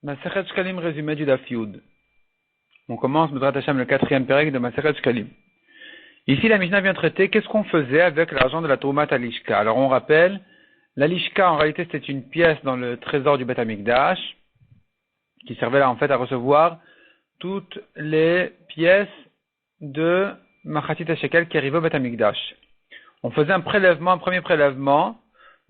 Masechet Shkalim, résumé du Daf Yud. On commence Bezrat Hashem le 4e pérec de Masechet Shkalim. Ici, la Mishnah vient traiter qu'est-ce qu'on faisait avec l'argent de la Troumat à l'Ishka. Alors, on rappelle, la Lishka, en réalité, c'était une pièce dans le trésor du Beth Amikdash, qui servait là, en fait, à recevoir toutes les pièces de Machatit HaShekel qui arrivaient au Beth Amikdash. On faisait un premier prélèvement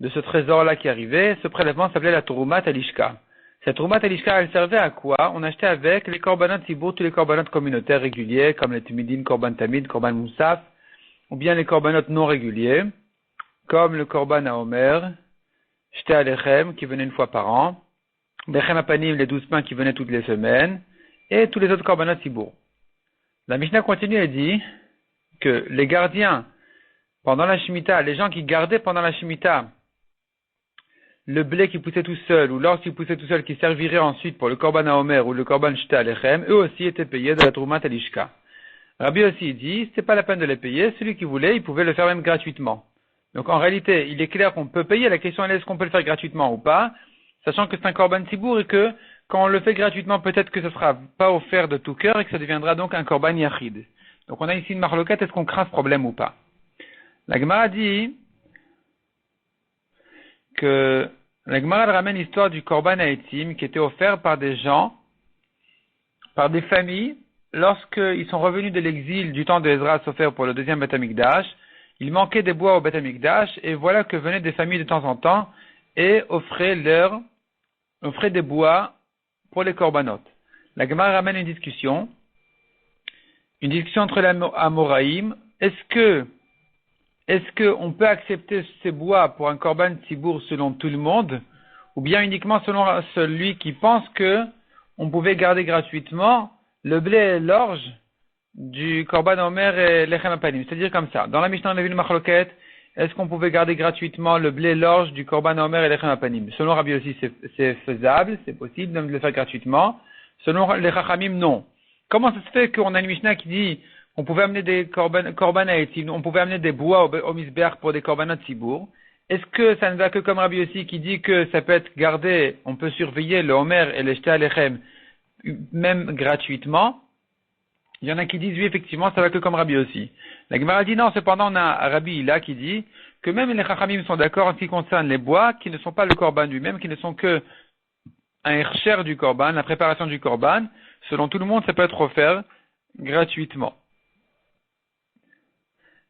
de ce trésor-là qui arrivait. Ce prélèvement s'appelait la Troumat à l'Ishka. Cette Troumat à l'Ishka, elle servait à quoi? On achetait avec les korbanot tibour, tous les korbanot communautaires réguliers, comme les tumidin, korban tamid, korban moussaf, ou bien les korbanot non réguliers, comme le korban à Omer, Shte Alechem, qui venait une fois par an, Lechem Apanim, les 12 pains qui venaient toutes les semaines, et tous les autres korbanot tibour. La Mishnah continue et dit que les gardiens, pendant la Shemitah, les gens qui gardaient pendant la Shemitah, le blé qui poussait tout seul, ou l'orge qui poussait tout seul, qui servirait ensuite pour le korban à Omer ou le korban Shte Alechem, eux aussi étaient payés de la Troumat à l'Ishka. Rabbi aussi dit, c'est pas la peine de les payer, celui qui voulait, il pouvait le faire même gratuitement. Donc en réalité, il est clair qu'on peut payer, la question est, est-ce qu'on peut le faire gratuitement ou pas, sachant que c'est un korban tibour et que, quand on le fait gratuitement, peut-être que ce sera pas offert de tout cœur et que ça deviendra donc un korban yachid. Donc on a ici une marloquette, est-ce qu'on craint ce problème ou pas? La Gemara dit que la Gemara ramène l'histoire du korban haïtim qui était offert par des gens, par des familles, lorsqu'ils sont revenus de l'exil du temps de Ezra Sofer pour le deuxième Beth Amikdash. Il manquait des bois au Beth Amikdash et voilà que venaient des familles de temps en temps et offraient des bois pour les korbanot. La Gemara ramène une discussion entre les Amoraïm. Est-ce que on peut accepter ces bois pour un korban tibour selon tout le monde, ou bien uniquement selon celui qui pense que on pouvait garder gratuitement le blé et l'orge du korban Omer et lechem apanim? C'est-à-dire comme ça. Dans la Mishnah, on a vu une marloquette. Est-ce qu'on pouvait garder gratuitement le blé et l'orge du korban Omer et lechem apanim? Selon Rabbi aussi, c'est faisable, c'est possible de le faire gratuitement. Selon les Chachamim, non. Comment ça se fait qu'on a une Mishnah qui dit on pouvait amener des korban haïtim, on pouvait amener des bois au misbeach pour des korbanot tibour? Est-ce que ça ne va que comme Rabbi aussi qui dit que ça peut être gardé, on peut surveiller le Omer et le Shte Alechem même gratuitement? Il y en a qui disent oui, effectivement, ça va que comme Rabbi aussi. La Gemara dit non, cependant on a Rabbi là qui dit que même les Chachamim sont d'accord en ce qui concerne les bois qui ne sont pas le korban lui-même, qui ne sont que un hercher du korban, la préparation du korban. Selon tout le monde, ça peut être offert gratuitement.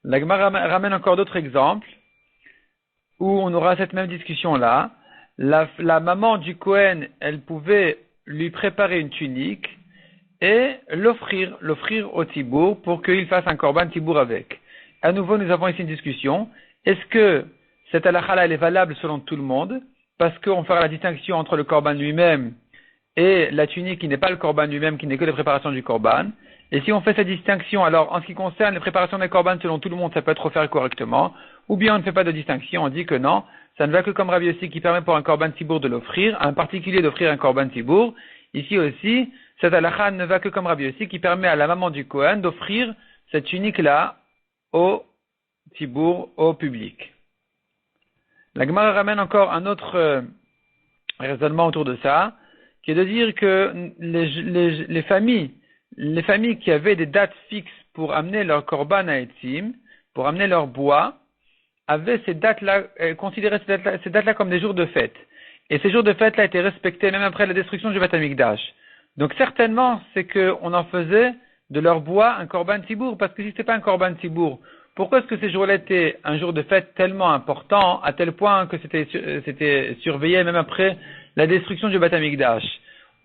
La Gemara ramène encore d'autres exemples où on aura cette même discussion-là. La maman du Kohen, elle pouvait lui préparer une tunique et l'offrir au tibour pour qu'il fasse un korban tibour avec. À nouveau, nous avons ici une discussion. Est-ce que cette halakha-là, elle est valable selon tout le monde? Parce qu'on fera la distinction entre le korban lui-même et la tunique qui n'est pas le korban lui-même, qui n'est que la préparation du korban. Et si on fait cette distinction, alors en ce qui concerne les préparations des korban selon tout le monde, ça peut être offert correctement, ou bien on ne fait pas de distinction, on dit que non, ça ne va que comme Rabbi aussi qui permet pour un korban tibour de l'offrir, un particulier d'offrir un korban tibour. Ici aussi, cette halakha ne va que comme Rabbi aussi qui permet à la maman du Kohen d'offrir cette tunique-là au tibour, au public. La Gemara ramène encore un autre raisonnement autour de ça, qui est de dire que les familles qui avaient des dates fixes pour amener leur korban à Etzim, pour amener leur bois, avaient ces dates-là, considéraient ces dates-là comme des jours de fête. Et ces jours de fête-là étaient respectés même après la destruction du Beth Amikdash. Donc certainement, c'est qu'on en faisait de leur bois un korban tibour, parce que si c'était pas un korban tibour, pourquoi est-ce que ces jours-là étaient un jour de fête tellement important, à tel point que c'était surveillé même après la destruction du Beth Amikdash?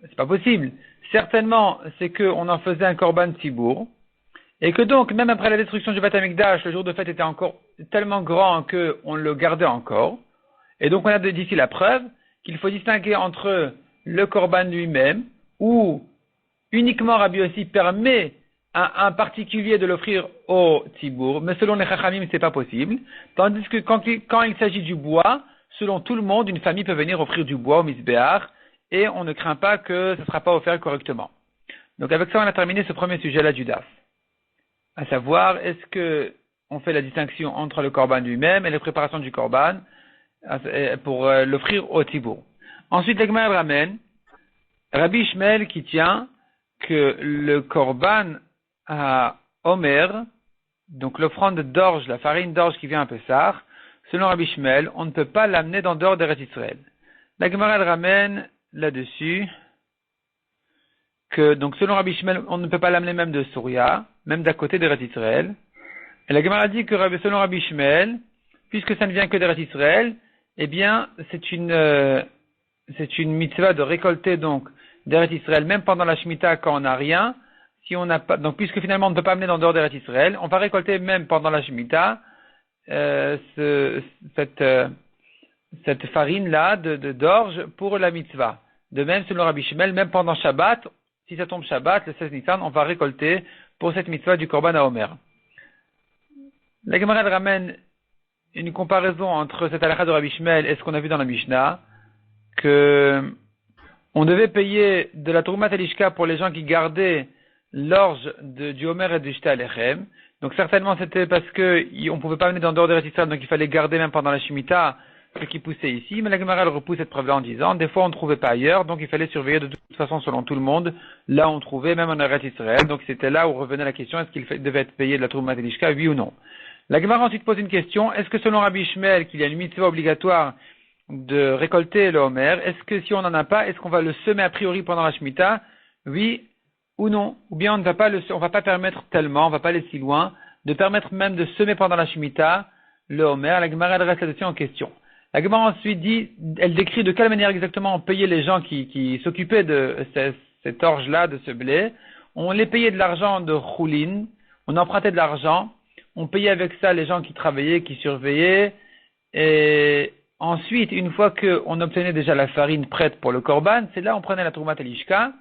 C'est pas possible. Certainement, c'est qu'on en faisait un korban tibour, et que donc, même après la destruction du Beth Amikdash, le jour de fête était encore tellement grand qu'on le gardait encore. Et donc, on a d'ici la preuve qu'il faut distinguer entre le korban lui-même, où uniquement Rabbi aussi permet à un particulier de l'offrir au tibour, mais selon les Chachamim, c'est pas possible. Tandis que quand il s'agit du bois, selon tout le monde, une famille peut venir offrir du bois au misbéach, et on ne craint pas que ce ne sera pas offert correctement. Donc avec ça, on a terminé ce premier sujet-là du DAF. À savoir, est-ce que on fait la distinction entre le korban lui-même et la préparation du korban pour l'offrir au tibour. Ensuite, l'Egma ramène Rabbi Ishmael qui tient que le korban à Omer, donc l'offrande d'orge, la farine d'orge qui vient à Pessah, selon Rabbi Ishmael, on ne peut pas l'amener dans dehors d'Eretz Israël. La Gemara elle ramène là-dessus que, donc selon Rabbi Ishmael, on ne peut pas l'amener même de Souria, même d'à côté d'Eretz Israël. Et la Gemara dit que selon Rabbi Ishmael, puisque ça ne vient que d'Eretz Israël, eh bien, c'est une mitzvah de récolter donc d'Eretz Israël, même pendant la Shemitah quand on n'a rien. Si on n'a pas, donc puisque finalement on ne peut pas amener dans dehors d'Eretz Israël, on va récolter même pendant la Shemitah cette farine-là d'orge pour la mitzvah. De même, selon Rabbi Ishmael, même pendant Shabbat, si ça tombe Shabbat, le 16 Nissan, on va récolter pour cette mitzvah du Korban à Omer. La Gemara ramène une comparaison entre cette halakha de Rabbi Ishmael et ce qu'on a vu dans la Mishnah, que on devait payer de la Troumat Elishka pour les gens qui gardaient l'orge du Omer et du Shta Alechem. Donc certainement c'était parce que on pouvait pas venir dans dehors d'Eretz Israël, donc il fallait garder même pendant la Shemitah ce qui poussait ici. Mais la Gemara elle repousse cette preuve-là en disant, des fois on ne trouvait pas ailleurs, donc il fallait surveiller de toute façon selon tout le monde. Là on trouvait même en Eretz Israël, donc c'était là où revenait la question, est-ce qu'il devait être payé de la Troumat Elishka, oui ou non. La Gemara ensuite pose une question, est-ce que selon Rabbi Ishmael qu'il y a une mitzvah obligatoire de récolter le Homer, est-ce que si on n'en a pas, est-ce qu'on va le semer a priori pendant la Shemitah, oui ou non, ou bien on ne va pas on va pas permettre tellement, on va pas aller si loin, de permettre même de semer pendant la Shemitah le Homer. La Gemara reste là-dessus en question. La Gemara ensuite dit, elle décrit de quelle manière exactement on payait les gens qui s'occupaient de cette orge-là, de ce blé. On les payait de l'argent de choulin, on empruntait de l'argent, on payait avec ça les gens qui travaillaient, qui surveillaient, et ensuite, une fois qu'on obtenait déjà la farine prête pour le korban, c'est là on prenait la Troumat Elishka,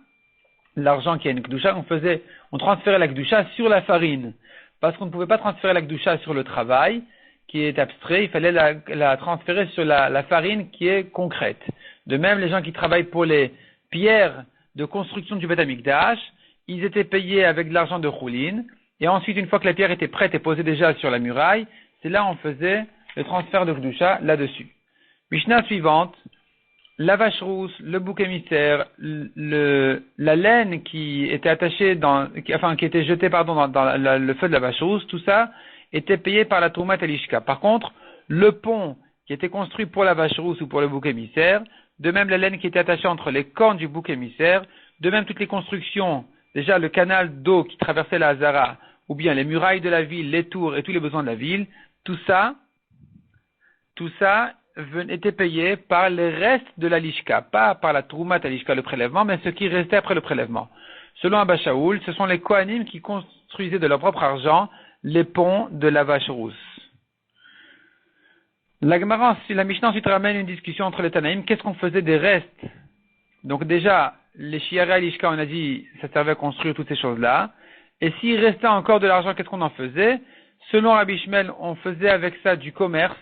l'argent qui a une Kedusha, on transférait la Kedusha sur la farine. Parce qu'on ne pouvait pas transférer la Kedusha sur le travail, qui est abstrait, il fallait la transférer sur la farine qui est concrète. De même, les gens qui travaillent pour les pierres de construction du Beth Amikdash, ils étaient payés avec de l'argent de Choulin, et ensuite, une fois que la pierre était prête et posée déjà sur la muraille, c'est là on faisait le transfert de Kedusha là-dessus. Mishnah suivante, la vache rousse, le bouc émissaire, la laine qui était attachée qui était jetée, dans le feu de la vache rousse, tout ça était payé par la Troumat Elishka. Par contre, le pont qui était construit pour la vache rousse ou pour le bouc émissaire, de même la laine qui était attachée entre les cornes du bouc émissaire, de même toutes les constructions, déjà le canal d'eau qui traversait la Hazara, ou bien les murailles de la ville, les tours et tous les besoins de la ville, tout ça était payé par les restes de la lishka, pas par la troumat à lishka, le prélèvement, mais ce qui restait après le prélèvement. Selon Abba Shaul, ce sont les Kohanim qui construisaient de leur propre argent les ponts de la vache rousse. La Mishnah ensuite ramène une discussion entre les Tanaïm. Qu'est-ce qu'on faisait des restes? Donc déjà, les shiara et lishka, on a dit, ça servait à construire toutes ces choses-là. Et s'il restait encore de l'argent, qu'est-ce qu'on en faisait? Selon Rabbi Ishmael, on faisait avec ça du commerce.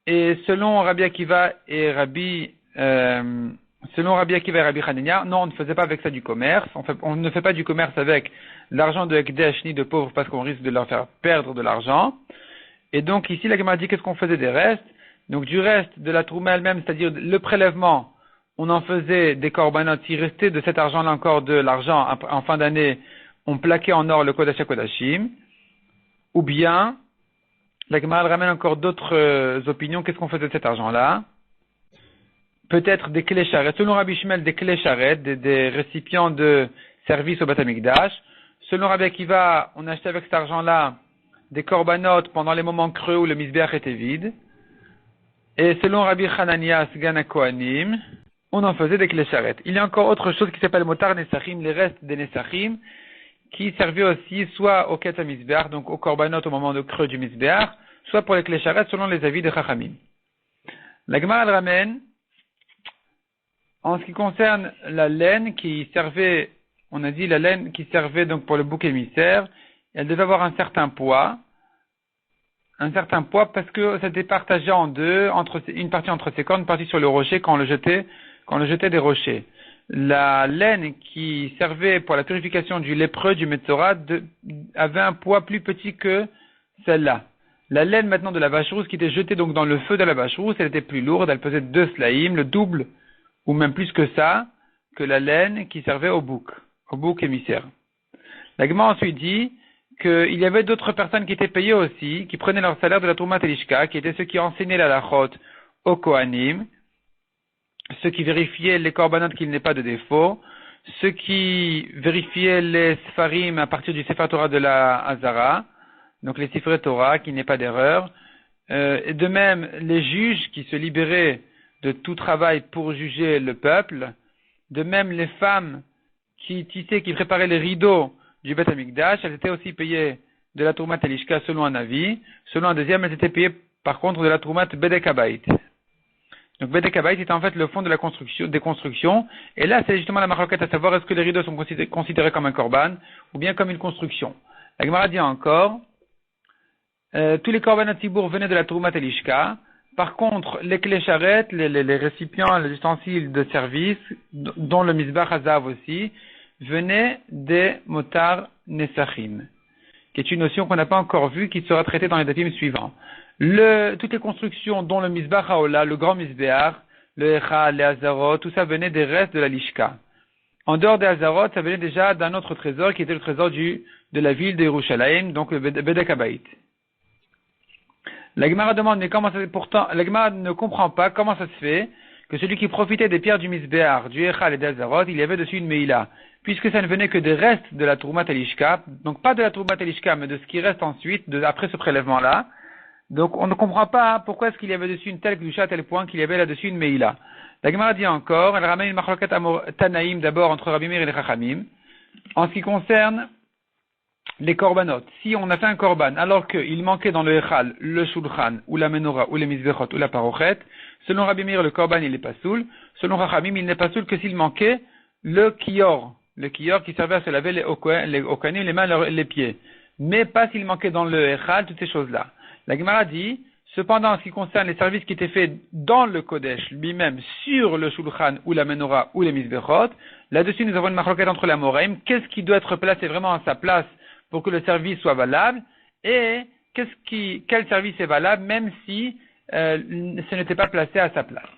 Et selon Rabbi Akiva et Rabbi Hanania, non, on ne faisait pas avec ça du commerce. On ne fait pas du commerce avec l'argent de Ekdesh ni de pauvres parce qu'on risque de leur faire perdre de l'argent. Et donc ici, la Gemara dit qu'est-ce qu'on faisait des restes. Donc du reste de la trouma elle-même, c'est-à-dire le prélèvement, on en faisait des korbanot. S'il restait de cet argent-là encore de l'argent en fin d'année, on plaquait en or le Kodesh HaKodashim. Ou bien, la Gemara ramène encore d'autres opinions. Qu'est-ce qu'on faisait de cet argent-là? Peut-être des clés charrettes. Selon Rabbi Ishmael, des clés charrettes, des récipients de service au Beth Amikdash. Selon Rabbi Akiva, on achetait avec cet argent-là des korbanot pendant les moments creux où le misbeach était vide. Et selon Rabbi Hanania, Sgan Kohanim, on en faisait des clés charrettes. Il y a encore autre chose qui s'appelle motar nesachim, les restes des nesachim, qui servaient aussi soit au Ketz HaMizbeach, donc au korbanot au moment de creux du misbeach, soit pour les clés charrettes selon les avis de Chachamim. La Gemara elle ramène, en ce qui concerne la laine qui servait, on a dit la laine qui servait donc pour le bouc émissaire, elle devait avoir un certain poids parce que c'était partagé en deux, une partie entre ses cornes, une partie sur le rocher quand on le jetait des rochers. La laine qui servait pour la purification du lépreux, du Metzora, avait un poids plus petit que celle-là. La laine maintenant de la vache rousse qui était jetée donc dans le feu de la vache rousse, elle était plus lourde, elle pesait 2 slaïm, le double ou même plus que ça, que la laine qui servait au bouc émissaire. La Gemara ensuite dit qu'il y avait d'autres personnes qui étaient payées aussi, qui prenaient leur salaire de la Troumat Elishka, qui étaient ceux qui enseignaient la Lachot aux Kohanim, ceux qui vérifiaient les korbanot qu'il n'est pas de défaut, ceux qui vérifiaient les Sfarim à partir du Sefer Torah de la Hazara, donc les Sefer Torah, qu'il n'y ait pas d'erreur, et de même les juges qui se libéraient de tout travail pour juger le peuple, de même les femmes qui tissaient, qui préparaient les rideaux du Beth Amikdash, elles étaient aussi payées de la Troumat Elishka selon un avis, selon un deuxième, elles étaient payées par contre de la Troumat Bedek Habayit. Donc Bedek Habayit était en fait le fond de la construction, des constructions, et là c'est justement la maroquette à savoir est-ce que les rideaux sont considérés comme un korban ou bien comme une construction. La Gemara dit encore, tous les korbanot tibour venaient de la Troumat Elishka. Par contre, les clés charrettes, les récipients, les ustensiles de service, dont le misbach hazav aussi, venaient des motar nesachim, qui est une notion qu'on n'a pas encore vue, qui sera traitée dans les datim suivants. Toutes les constructions, dont le misbach haola, le grand misbéach, le echal, les hazarot, tout ça venait des restes de la lishka. En dehors des hazarot, ça venait déjà d'un autre trésor, qui était le trésor de la ville de Yerushalayim, donc le Bedek Habayit. La Gemara demande, mais pourtant, la Gemara ne comprend pas comment ça se fait que celui qui profitait des pierres du Misbéar, du Echal et des Hazarot, il y avait dessus une Meïla. Puisque ça ne venait que des restes de la Troumat Elishka, donc pas de la Troumat Elishka, mais de ce qui reste ensuite, après ce prélèvement-là. Donc on ne comprend pas pourquoi est-ce qu'il y avait dessus une telle Kedusha à tel point qu'il y avait là-dessus une Meïla. La Gemara dit encore, elle ramène une Machloket Tanaïm d'abord entre Rabbi Meir et les Chachamim. En ce qui concerne les korbanot, si on a fait un korban alors qu'il manquait dans le echal, le shulchan, ou la menorah, ou les mizbechot, ou la parochet, selon Rabbi Meir le korban il n'est pas soul, selon Chachamim il n'est pas soul que s'il manquait le kior qui servait à se laver les okanim, les mains, les pieds, mais pas s'il manquait dans le echal, toutes ces choses-là. La Gemara dit, cependant en ce qui concerne les services qui étaient faits dans le kodesh lui-même, sur le shulchan, ou la menorah, ou les mizbechot, là-dessus nous avons une machloket entre la moraim, qu'est-ce qui doit être placé vraiment à sa place pour que le service soit valable, et quel service est valable même si ce n'était pas placé à sa place.